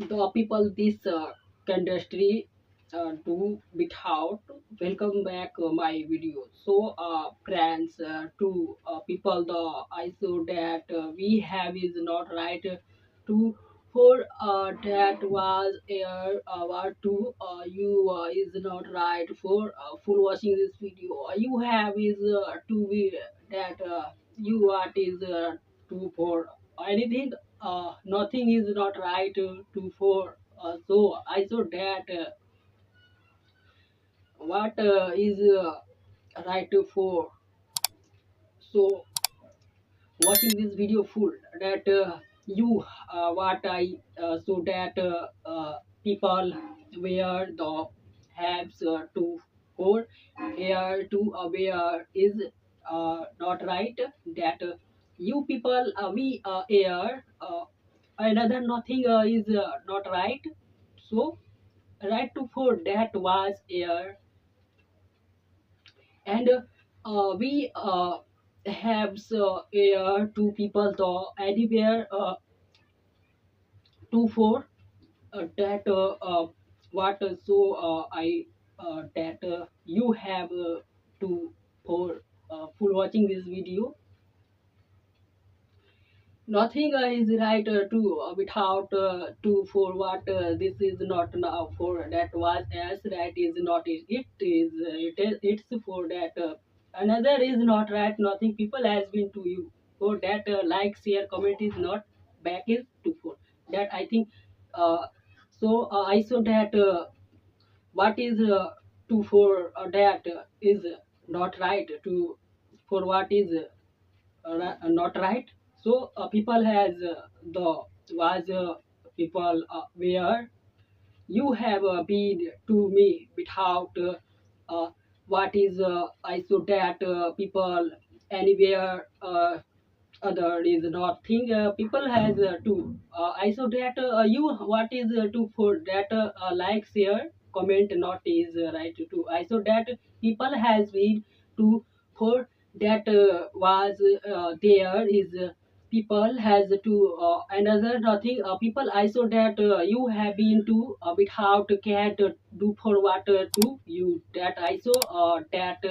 the people this industry do without. Welcome back my video. So friends, to people the ISO that we have is not right to for that was air what to you is not right for full watching this video. You have is to be that you what is to for anything. Nothing is not right to for so I saw that what is right for. So watching this video full that you what I so that people where the helps to for here to where is not right that you people we air another nothing is not right. So right to for that was air and we have air to people the anywhere to for that what so I that you have to for full watching this video. Nothing is right to without to for what this is not now for that was as that is not it's for that another is not right. Nothing people has been to you for that like share comment is not back is to for that I think so I saw that what is to for that is not right to for what is not right. So people has the was people where you have been to me without what is I so that people anywhere other is not thing people has to I so that you what is to for that like share comment not is right to I so that people has been to for that was there is people has to another nothing people I so that you have been to without can't do for what to you that I so that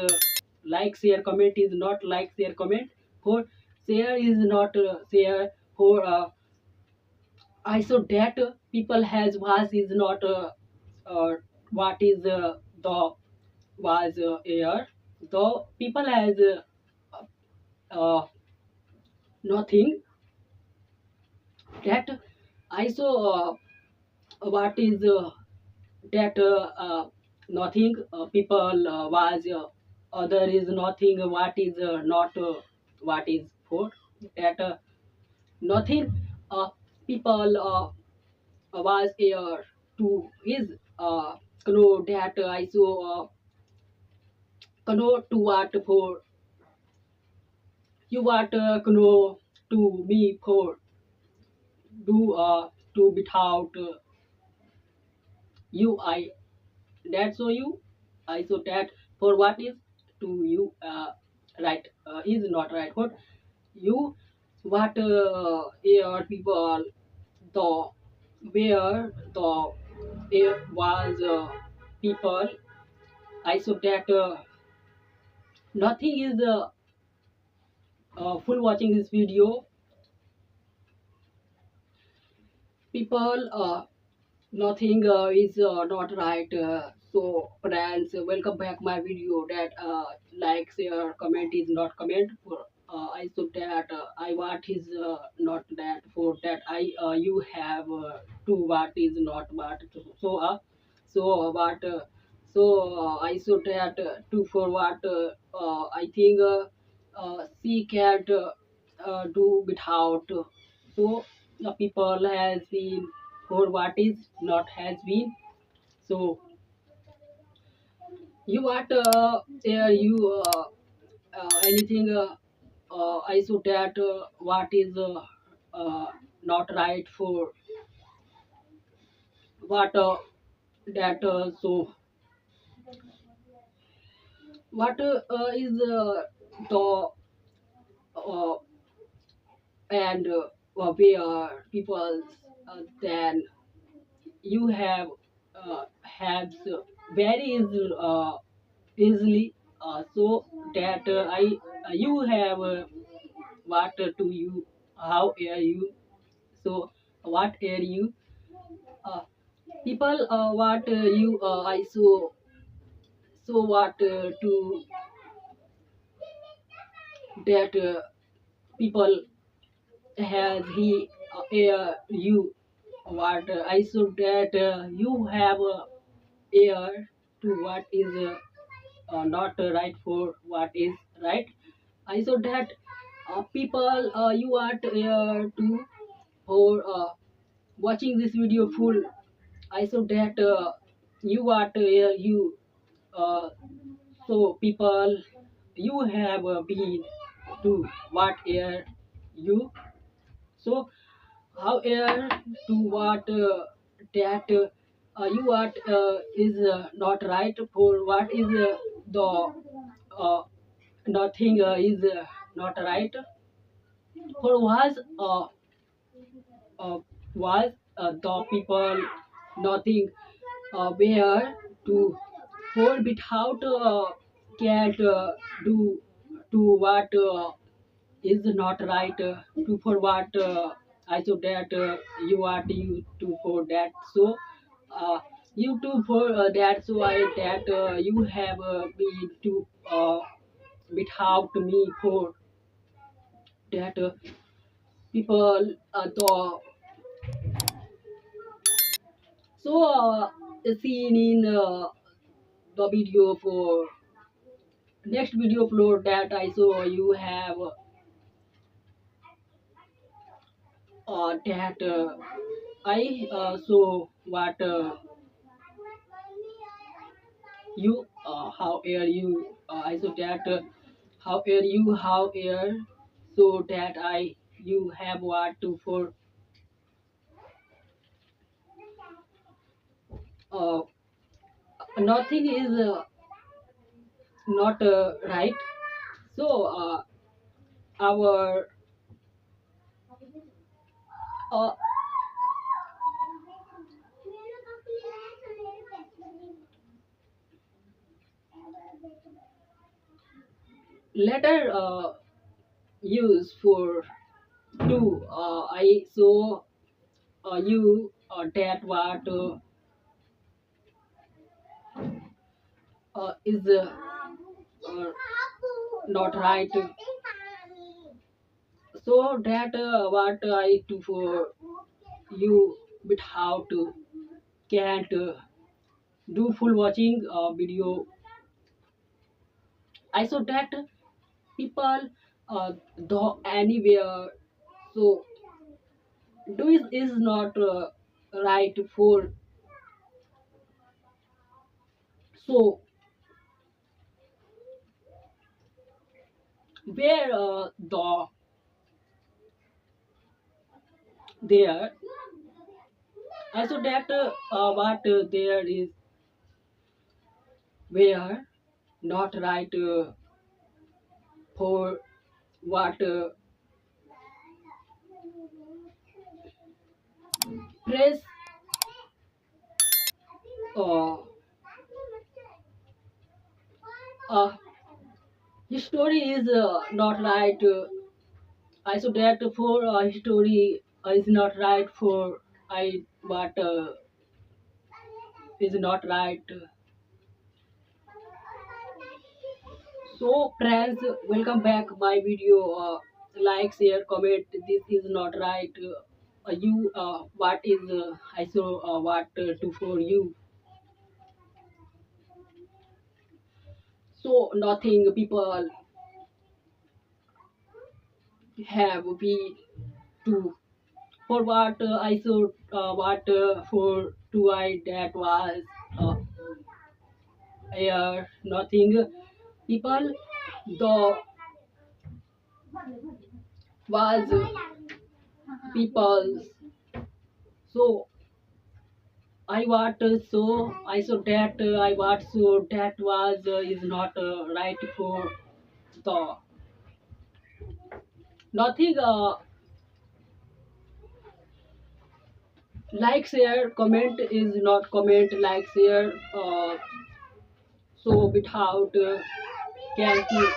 like share comment is not like share comment for share is not share for I so that people has was is not what is the was air the people has uh, nothing that I saw what is that nothing people was other is nothing what is not what is for that nothing people was here to his know that I saw know to what for you what know to me for do to without you I that so you I so that for what is to you right is not right what you what here people the where the there was people I so that nothing is full watching this video people nothing is not right so friends welcome back my video that like share comment is not comment for I so that I what is not that for that I you have to what is not what to. So what so I so that to for what I think she can do without so the people has been for what is not has been. So you what you anything I should that what is not right for what that so what is the uh, and where people then you have very easily, so that I you have what to you, how are you, so what are you, uh, people what you I so what to that people has he you what I saw that you have air to what is not right for what is right. I saw that people you are to for watching this video full. I saw that you are you uh, so people you have been to what air you, so however, to what that you what is not right for what is the uh, nothing is not right for was the people nothing where to hold without can do to what is not right to for what I so that you are you to for that, so uh, you too for that, so I that you have been to without me for that people the so seen in the video for next video upload that I saw you have that I so what you how are you I so that how are you how are so that I you have what to for uh, nothing is not right, so our uh, letter use for do I so you that what is uh, not right, so that what I do for you but how to can't do full watching video. I saw that people the anywhere, so do is not right for, so where the there I saw that what there is where not right for what press uh, uh, history is not right. I so that for history is not right for I what is not right. So friends, welcome back my video. Like, share, comment. This is not right. You what is I so what to for you. So nothing people have we to for what I saw what for to I that was nothing people the was people, so I what so I saw that I what so that was is not right for the nothing Like, share, comment is not comment, like, share. So without thank you.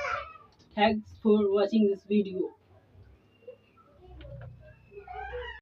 Thanks for watching this video.